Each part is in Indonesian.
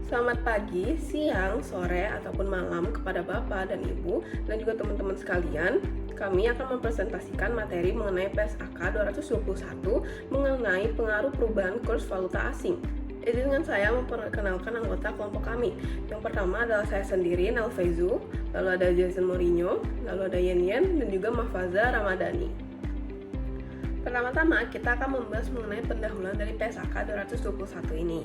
Selamat pagi, siang, sore, ataupun malam kepada Bapak dan Ibu dan juga teman-teman sekalian. Kami akan mempresentasikan materi mengenai PSAK 221 mengenai pengaruh perubahan kurs valuta asing. Izinkan saya memperkenalkan anggota kelompok kami. Yang pertama adalah saya sendiri, Nel Feizu, lalu ada Jason Mourinho, lalu ada Yen Yen, dan juga Mahfaza Ramadhani. Pertama-tama kita akan membahas mengenai pendahuluan dari PSAK 221 ini.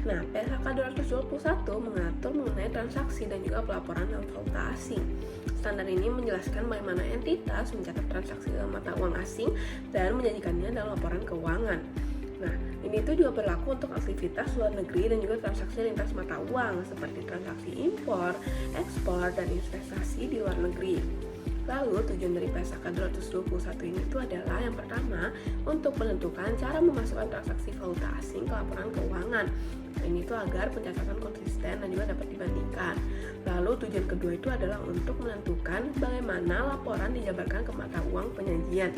Nah, PSAK 221 mengatur mengenai transaksi dan juga pelaporan dalam valuta asing. Standar ini menjelaskan bagaimana entitas mencatat transaksi dalam mata uang asing dan menyajikannya dalam laporan keuangan. Nah, ini tuh juga berlaku untuk aktivitas luar negeri dan juga transaksi lintas mata uang seperti transaksi impor, ekspor, dan investasi di luar negeri. Lalu tujuan dari PSAK 221 ini itu adalah yang pertama untuk menentukan cara memasukkan transaksi valuta asing ke laporan keuangan. Nah, ini tuh agar pencatatan konsisten dan juga dapat dibandingkan. Lalu tujuan kedua itu adalah untuk menentukan bagaimana laporan dijabarkan ke mata uang penyajian.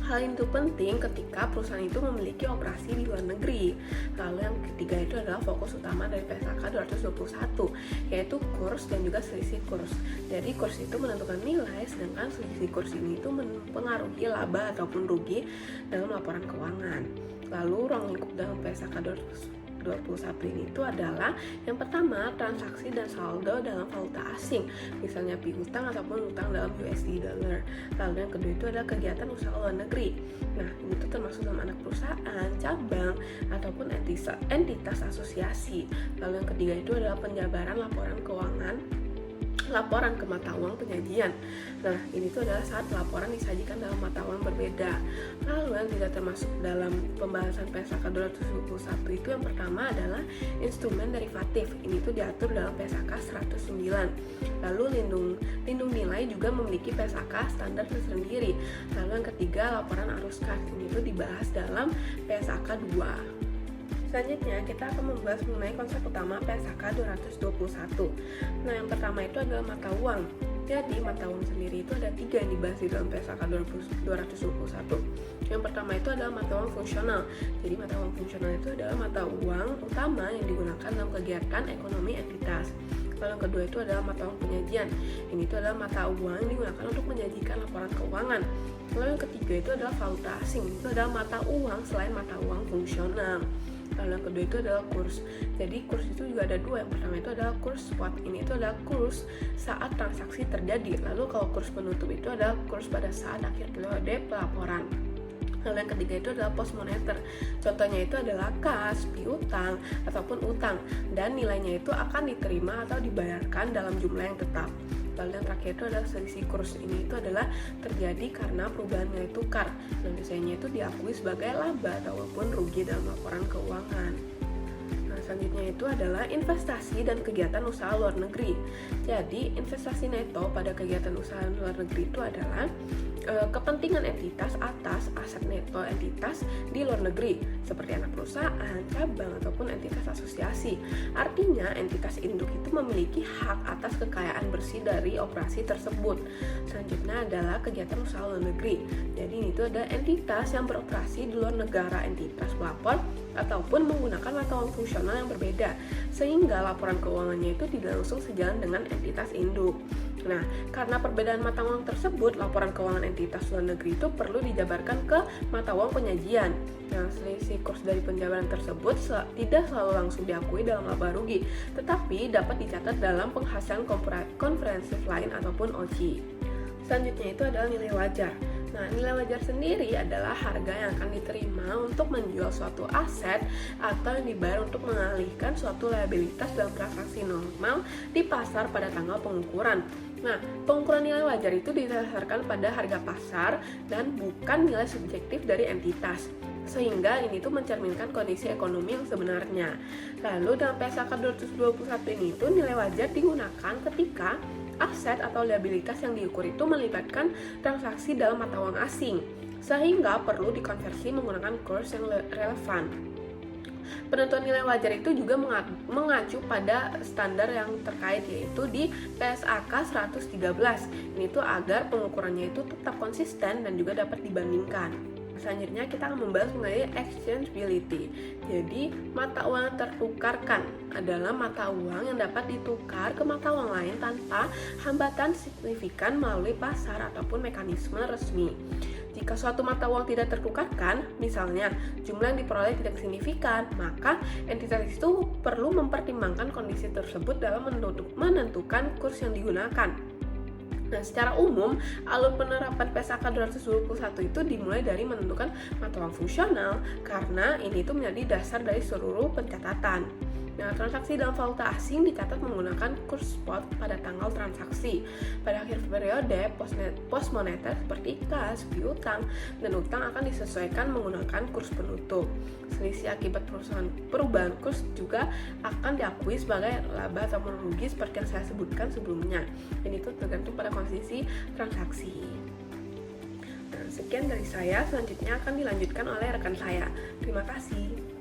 Hal itu penting ketika perusahaan itu memiliki operasi di luar negeri. Lalu yang ketiga itu adalah fokus utama dari PSAK 221, yaitu kurs dan juga selisih kurs. Jadi kurs itu menentukan nilai, sedangkan selisih kurs ini itu mempengaruhi laba ataupun rugi dalam laporan keuangan. Lalu ruang lingkup dalam PSAK 221 ini itu adalah yang pertama transaksi dan saldo dalam valuta asing, misalnya piutang ataupun utang dalam USD dollar. Lalu yang kedua itu adalah kegiatan usaha luar negeri. Nah, ini tuh termasuk dalam anak perusahaan, cabang ataupun entitas asosiasi. Lalu yang ketiga itu adalah penjabaran laporan keuangan, laporan ke mata uang penyajian. Nah, ini tuh adalah saat laporan disajikan dalam mata uang berbeda. Lalu yang tidak termasuk dalam pembahasan PSAK 221 itu yang pertama adalah instrumen derivatif. Ini tuh diatur dalam PSAK 109. Lalu lindung nilai juga memiliki PSAK standar tersendiri. Lalu yang ketiga laporan arus kas. Ini tuh dibahas dalam PSAK 2. Selanjutnya kita akan membahas mengenai konsep utama PSAK 221. Nah, yang pertama itu adalah mata uang. Jadi mata uang sendiri itu ada 3 yang dibahas di dalam PSAK 221. Yang pertama itu adalah mata uang fungsional. Jadi mata uang fungsional itu adalah mata uang utama yang digunakan dalam kegiatan ekonomi entitas. Lalu yang kedua itu adalah mata uang penyajian. Ini itu adalah mata uang yang digunakan untuk menyajikan laporan keuangan. Lalu yang ketiga itu adalah valuta asing. Itu adalah mata uang selain mata uang fungsional. Lalu yang kedua itu adalah kurs. Jadi kurs itu juga ada 2. Yang pertama itu adalah kurs spot. Ini itu adalah kurs saat transaksi terjadi. Lalu kalau kurs penutup itu adalah kurs pada saat akhir periode pelaporan. Lalu yang ketiga itu adalah post moneter. Contohnya itu adalah kas, piutang, ataupun utang. Dan nilainya itu akan diterima atau dibayarkan dalam jumlah yang tetap. Lalu yang terakhir itu adalah selisih kurs. Ini itu adalah terjadi karena perubahan nilai tukar. Dan biasanya itu diakui sebagai laba ataupun rugi dalam laporan keuangan. Nah, selanjutnya itu adalah investasi dan kegiatan usaha luar negeri. Jadi, investasi neto pada kegiatan usaha luar negeri itu adalah kepentingan entitas atas aset neto entitas di luar negeri, seperti anak perusahaan, cabang, ataupun entitas asosiasi. Artinya, entitas induk itu memiliki hak atas kekayaan bersih dari operasi tersebut. Selanjutnya adalah kegiatan usaha luar negeri. Jadi, ini itu ada entitas yang beroperasi di luar negara entitas pelapor ataupun menggunakan mata uang fungsional yang berbeda, sehingga laporan keuangannya itu tidak langsung sejalan dengan entitas induk. Nah, karena perbedaan mata uang tersebut, laporan keuangan entitas luar negeri itu perlu dijabarkan ke mata uang penyajian. Nah, selisih kurs dari penjabaran tersebut tidak selalu langsung diakui dalam laba rugi, tetapi dapat dicatat dalam penghasilan komprehensif lain ataupun OCI. Selanjutnya itu adalah nilai wajar. Nah, nilai wajar sendiri adalah harga yang akan diterima untuk menjual suatu aset atau yang dibayar untuk mengalihkan suatu liabilitas dalam transaksi normal di pasar pada tanggal pengukuran. Nah, pengukuran nilai wajar itu didasarkan pada harga pasar dan bukan nilai subjektif dari entitas, sehingga ini tuh mencerminkan kondisi ekonomi yang sebenarnya. Lalu dalam PSAK 221 ini tuh nilai wajar digunakan ketika aset atau liabilitas yang diukur itu melibatkan transaksi dalam mata uang asing, sehingga perlu dikonversi menggunakan kurs yang relevan. Penentuan nilai wajar itu juga mengacu pada standar yang terkait, yaitu di PSAK 113. Ini tuh agar pengukurannya itu tetap konsisten dan juga dapat dibandingkan. Selanjutnya kita akan membahas mengenai exchangeability. Jadi, mata uang yang tertukarkan adalah mata uang yang dapat ditukar ke mata uang lain tanpa hambatan signifikan melalui pasar ataupun mekanisme resmi. Jika suatu mata uang tidak tertukarkan, misalnya jumlah yang diperoleh tidak signifikan, maka entitas itu perlu mempertimbangkan kondisi tersebut dalam menentukan kurs yang digunakan. Nah, secara umum, alur penerapan PSAK 221 itu dimulai dari menentukan mata uang fungsional karena ini itu menjadi dasar dari seluruh pencatatan. Nah, transaksi dalam valuta asing dicatat menggunakan kurs spot pada tanggal transaksi. Pada akhir periode, pos moneter seperti kas, piutang, dan utang akan disesuaikan menggunakan kurs penutup. Selisih akibat perubahan kurs juga akan diakui sebagai laba atau rugi seperti yang saya sebutkan sebelumnya. Dan itu tergantung pada kondisi transaksi. Nah, sekian dari saya. Selanjutnya akan dilanjutkan oleh rekan saya. Terima kasih.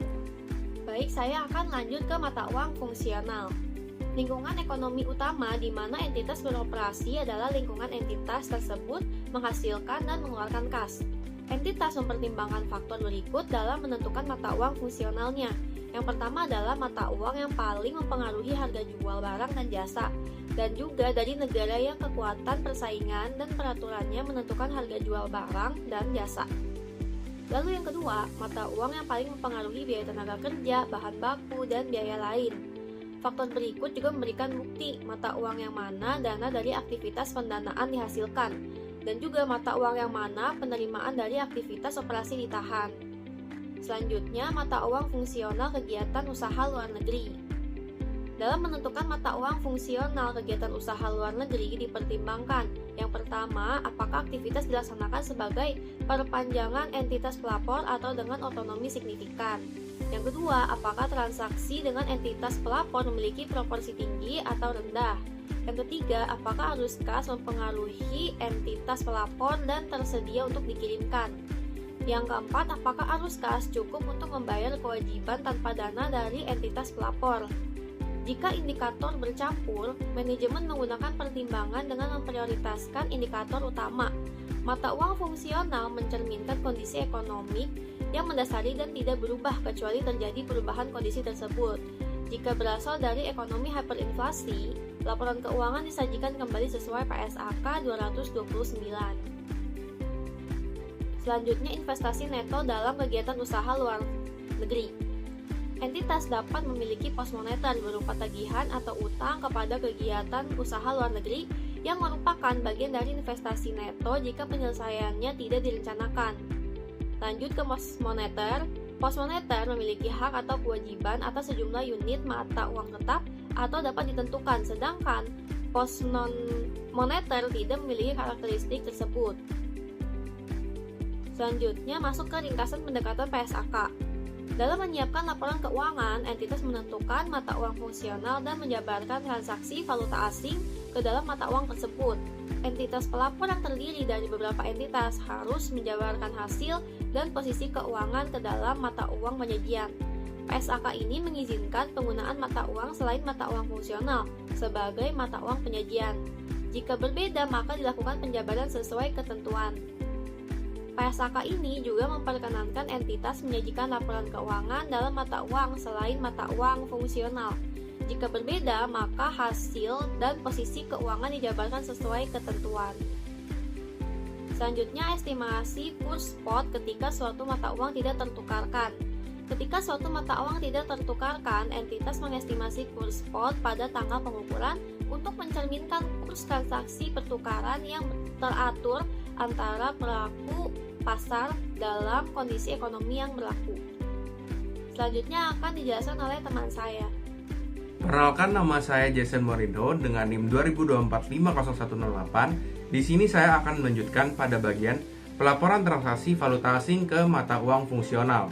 Baik, saya akan lanjut ke mata uang fungsional. Lingkungan ekonomi utama di mana entitas beroperasi adalah lingkungan entitas tersebut menghasilkan dan mengeluarkan kas. Entitas mempertimbangkan faktor berikut dalam menentukan mata uang fungsionalnya. Yang pertama adalah mata uang yang paling mempengaruhi harga jual barang dan jasa, dan juga dari negara yang kekuatan persaingan dan peraturannya menentukan harga jual barang dan jasa. Lalu yang kedua, mata uang yang paling mempengaruhi biaya tenaga kerja, bahan baku, dan biaya lain. Faktor berikut juga memberikan bukti mata uang yang mana dana dari aktivitas pendanaan dihasilkan, dan juga mata uang yang mana penerimaan dari aktivitas operasi ditahan. Selanjutnya, mata uang fungsional kegiatan usaha luar negeri. Dalam menentukan mata uang fungsional kegiatan usaha luar negeri dipertimbangkan. Yang pertama, apakah aktivitas dilaksanakan sebagai perpanjangan entitas pelapor atau dengan otonomi signifikan. Yang kedua, apakah transaksi dengan entitas pelapor memiliki proporsi tinggi atau rendah. Yang ketiga, apakah arus kas mempengaruhi entitas pelapor dan tersedia untuk dikirimkan. Yang keempat, apakah arus kas cukup untuk membayar kewajiban tanpa dana dari entitas pelapor. Jika indikator bercampur, manajemen menggunakan pertimbangan dengan memprioritaskan indikator utama. Mata uang fungsional mencerminkan kondisi ekonomi yang mendasari dan tidak berubah kecuali terjadi perubahan kondisi tersebut. Jika berasal dari ekonomi hyperinflasi, laporan keuangan disajikan kembali sesuai PSAK 229. Selanjutnya, investasi neto dalam kegiatan usaha luar negeri. Entitas dapat memiliki pos moneter berupa tagihan atau utang kepada kegiatan usaha luar negeri yang merupakan bagian dari investasi neto jika penyelesaiannya tidak direncanakan. Lanjut ke pos moneter. Pos moneter memiliki hak atau kewajiban atas sejumlah unit mata uang tetap atau dapat ditentukan, sedangkan pos non moneter tidak memiliki karakteristik tersebut. Selanjutnya masuk ke ringkasan pendekatan PSAK. Dalam menyiapkan laporan keuangan, entitas menentukan mata uang fungsional dan menjabarkan transaksi valuta asing ke dalam mata uang tersebut. Entitas pelapor yang terdiri dari beberapa entitas harus menjabarkan hasil dan posisi keuangan ke dalam mata uang penyajian. PSAK ini mengizinkan penggunaan mata uang selain mata uang fungsional sebagai mata uang penyajian. Jika berbeda, maka dilakukan penjabaran sesuai ketentuan. PSAK ini juga memperkenankan entitas menyajikan laporan keuangan dalam mata uang selain mata uang fungsional. Jika berbeda, maka hasil dan posisi keuangan dijabarkan sesuai ketentuan. Selanjutnya, estimasi kurs spot ketika suatu mata uang tidak tertukarkan. Ketika suatu mata uang tidak tertukarkan, entitas mengestimasi kurs spot pada tanggal pengukuran untuk mencerminkan kurs transaksi pertukaran yang teratur antara pelaku pasar dalam kondisi ekonomi yang berlaku. Selanjutnya akan dijelaskan oleh teman saya. Perkenalkan, nama saya Jason Morindo dengan NIM 2024-50108. Di sini saya akan melanjutkan pada bagian pelaporan transaksi valuta asing ke mata uang fungsional.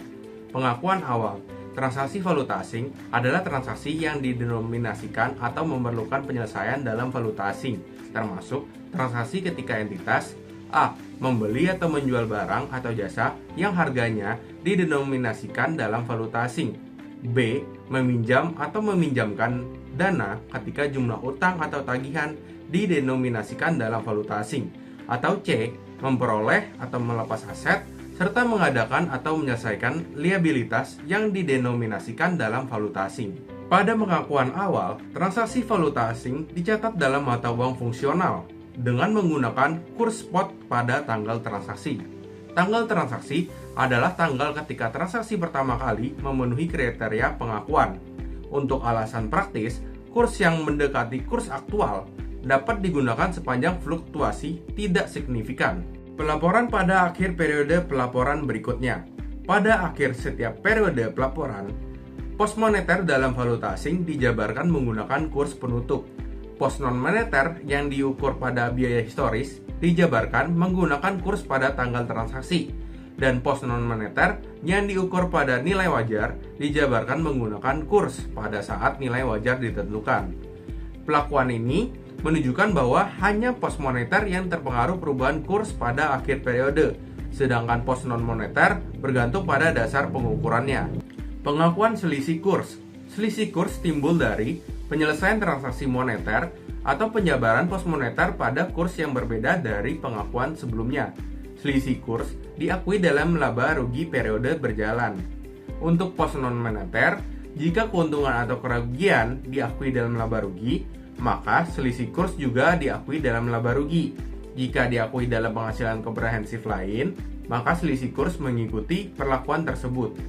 Pengakuan awal. Transaksi valuta asing adalah transaksi yang didenominasikan atau memerlukan penyelesaian dalam valuta asing, termasuk transaksi ketika entitas A. Membeli atau menjual barang atau jasa yang harganya didenominasikan dalam valuta asing. B. Meminjam atau meminjamkan dana ketika jumlah utang atau tagihan didenominasikan dalam valuta asing. Atau C. Memperoleh atau melepas aset serta mengadakan atau menyelesaikan liabilitas yang didenominasikan dalam valuta asing. Pada pengakuan awal, transaksi valuta asing dicatat dalam mata uang fungsional dengan menggunakan kurs spot pada tanggal transaksi. Tanggal transaksi adalah tanggal ketika transaksi pertama kali memenuhi kriteria pengakuan. Untuk alasan praktis, kurs yang mendekati kurs aktual dapat digunakan sepanjang fluktuasi tidak signifikan. Pelaporan pada akhir periode pelaporan berikutnya. Pada akhir setiap periode pelaporan, pos moneter dalam valuta asing dijabarkan menggunakan kurs penutup. Pos non-moneter yang diukur pada biaya historis dijabarkan menggunakan kurs pada tanggal transaksi. Dan pos non-moneter yang diukur pada nilai wajar dijabarkan menggunakan kurs pada saat nilai wajar ditentukan. Pelakuan ini menunjukkan bahwa hanya pos moneter yang terpengaruh perubahan kurs pada akhir periode, sedangkan pos non-moneter bergantung pada dasar pengukurannya. Pengakuan selisih kurs. Selisih kurs timbul dari penyelesaian transaksi moneter atau penjabaran pos moneter pada kurs yang berbeda dari pengakuan sebelumnya. Selisih kurs diakui dalam laba rugi periode berjalan. Untuk pos non-moneter, jika keuntungan atau kerugian diakui dalam laba rugi, maka selisih kurs juga diakui dalam laba rugi. Jika diakui dalam penghasilan komprehensif lain, maka selisih kurs mengikuti perlakuan tersebut.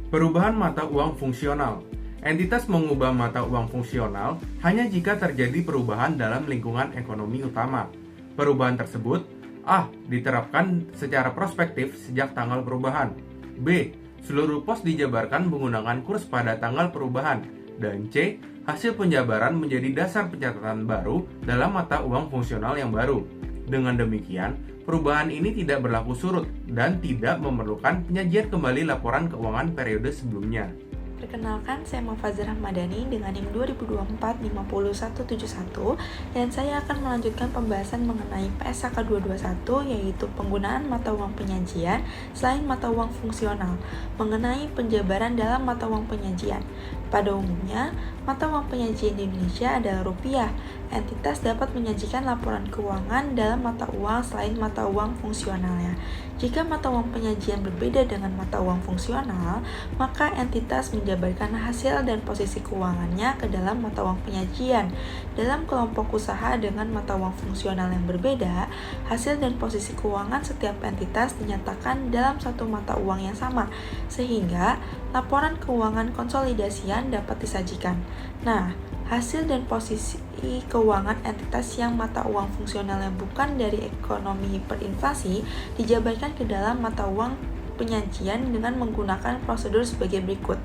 Perubahan mata uang fungsional. Entitas mengubah mata uang fungsional hanya jika terjadi perubahan dalam lingkungan ekonomi utama. Perubahan tersebut A. Diterapkan secara prospektif sejak tanggal perubahan. B. Seluruh pos dijabarkan menggunakan kurs pada tanggal perubahan. Dan C. Hasil penjabaran menjadi dasar pencatatan baru dalam mata uang fungsional yang baru. Dengan demikian, perubahan ini tidak berlaku surut dan tidak memerlukan penyajian kembali laporan keuangan periode sebelumnya. Perkenalkan, saya Mufazir Rahmadani dengan NIM 2024-50171 dan saya akan melanjutkan pembahasan mengenai PSAK 221 yaitu penggunaan mata uang penyajian selain mata uang fungsional mengenai penjabaran dalam mata uang penyajian. Pada umumnya, mata uang penyajian di Indonesia adalah rupiah. Entitas dapat menyajikan laporan keuangan dalam mata uang selain mata uang fungsionalnya. Jika mata uang penyajian berbeda dengan mata uang fungsional, maka entitas menjabarkan hasil dan posisi keuangannya ke dalam mata uang penyajian. Dalam kelompok usaha dengan mata uang fungsional yang berbeda, hasil dan posisi keuangan setiap entitas dinyatakan dalam satu mata uang yang sama, sehingga laporan keuangan konsolidasian dapat disajikan. Nah, hasil dan posisi keuangan entitas yang mata uang fungsionalnya bukan dari ekonomi hiperinflasi dijabarkan ke dalam mata uang penyajian dengan menggunakan prosedur sebagai berikut.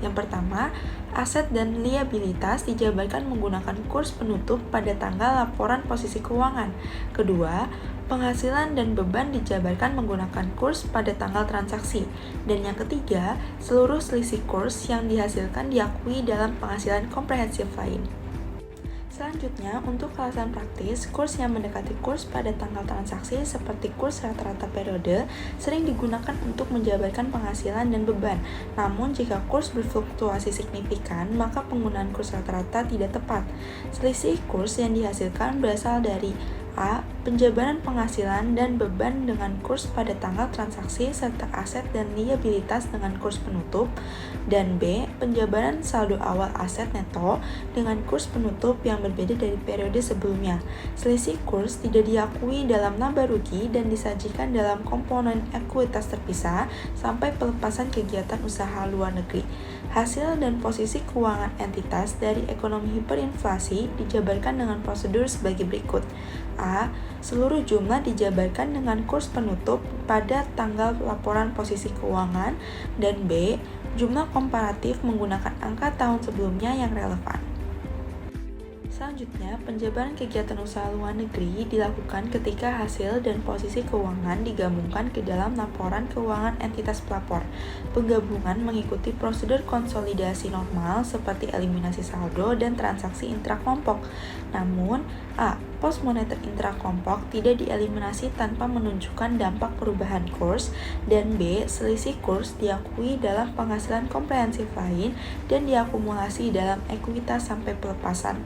Yang pertama, aset dan liabilitas dijabarkan menggunakan kurs penutup pada tanggal laporan posisi keuangan. Kedua, penghasilan dan beban dijabarkan menggunakan kurs pada tanggal transaksi. Dan yang ketiga, seluruh selisih kurs yang dihasilkan diakui dalam penghasilan komprehensif lain. Selanjutnya, untuk alasan praktis, kurs yang mendekati kurs pada tanggal transaksi seperti kurs rata-rata periode sering digunakan untuk menjabarkan penghasilan dan beban. Namun, jika kurs berfluktuasi signifikan, maka penggunaan kurs rata-rata tidak tepat. Selisih kurs yang dihasilkan berasal dari A. Penjabaran penghasilan dan beban dengan kurs pada tanggal transaksi serta aset dan liabilitas dengan kurs penutup, dan B. Penjabaran saldo awal aset neto dengan kurs penutup yang berbeda dari periode sebelumnya. Selisih kurs tidak diakui dalam laba rugi dan disajikan dalam komponen ekuitas terpisah sampai pelepasan kegiatan usaha luar negeri. Hasil dan posisi keuangan entitas dari ekonomi hiperinflasi dijabarkan dengan prosedur sebagai berikut. A. Seluruh jumlah dijabarkan dengan kurs penutup pada tanggal laporan posisi keuangan, dan B. Jumlah komparatif menggunakan angka tahun sebelumnya yang relevan. Selanjutnya, penjabaran kegiatan usaha luar negeri dilakukan ketika hasil dan posisi keuangan digabungkan ke dalam laporan keuangan entitas pelapor. Penggabungan mengikuti prosedur konsolidasi normal seperti eliminasi saldo dan transaksi intrakelompok. Namun, A. Pos moneter intrakelompok tidak dieliminasi tanpa menunjukkan dampak perubahan kurs, dan B. Selisih kurs diakui dalam penghasilan komprehensif lain dan diakumulasi dalam ekuitas sampai pelepasan.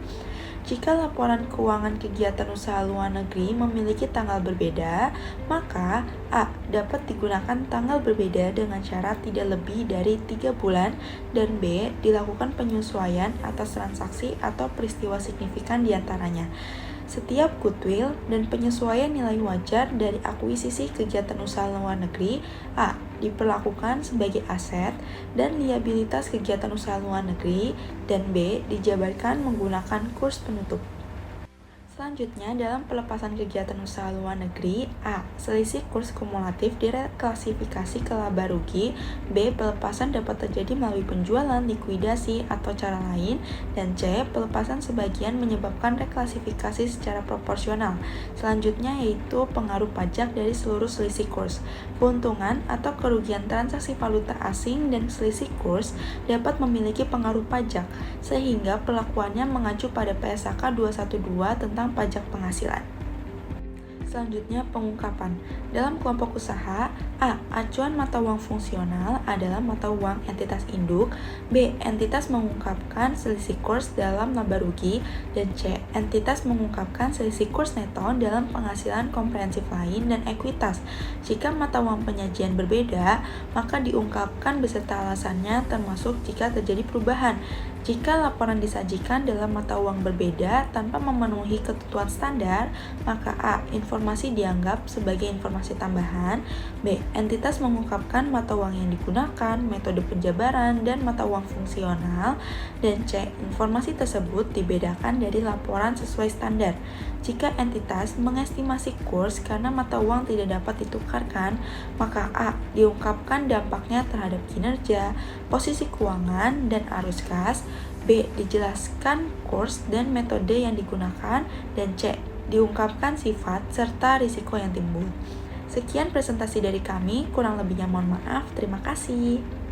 Jika laporan keuangan kegiatan usaha luar negeri memiliki tanggal berbeda, maka A. Dapat digunakan tanggal berbeda dengan syarat tidak lebih dari 3 bulan dan B. Dilakukan penyesuaian atas transaksi atau peristiwa signifikan diantaranya. Setiap goodwill dan penyesuaian nilai wajar dari akuisisi kegiatan usaha luar negeri A. Diperlakukan sebagai aset dan liabilitas kegiatan usaha luar negeri dan B. Dijabarkan menggunakan kurs penutup. Selanjutnya, dalam pelepasan kegiatan usaha luar negeri, A. Selisih kurs kumulatif direklasifikasi ke laba rugi. B. Pelepasan dapat terjadi melalui penjualan, likuidasi, atau cara lain. Dan C. Pelepasan sebagian menyebabkan reklasifikasi secara proporsional. Selanjutnya yaitu pengaruh pajak dari seluruh selisih kurs. Keuntungan atau kerugian transaksi valuta asing dan selisih kurs dapat memiliki pengaruh pajak, sehingga perlakuannya mengacu pada PSAK 212 tentang pajak penghasilan. Selanjutnya, pengungkapan. Dalam kelompok usaha, A. Acuan mata uang fungsional adalah mata uang entitas induk. B. Entitas mengungkapkan selisih kurs dalam laba rugi. Dan C. Entitas mengungkapkan selisih kurs neto dalam penghasilan komprehensif lain dan ekuitas. Jika mata uang penyajian berbeda, maka diungkapkan beserta alasannya termasuk jika terjadi perubahan. Jika laporan disajikan dalam mata uang berbeda tanpa memenuhi ketentuan standar, maka A. Informasi dianggap sebagai informasi tambahan. B. Entitas mengungkapkan mata uang yang digunakan, metode penjabaran, dan mata uang fungsional. Dan C. Informasi tersebut dibedakan dari laporan sesuai standar. Jika entitas mengestimasi kurs karena mata uang tidak dapat ditukarkan, maka A. Diungkapkan dampaknya terhadap kinerja, posisi keuangan, dan arus kas. B. Dijelaskan kurs dan metode yang digunakan. Dan C. Diungkapkan sifat serta risiko yang timbul. Sekian presentasi dari kami, kurang lebihnya mohon maaf. Terima kasih.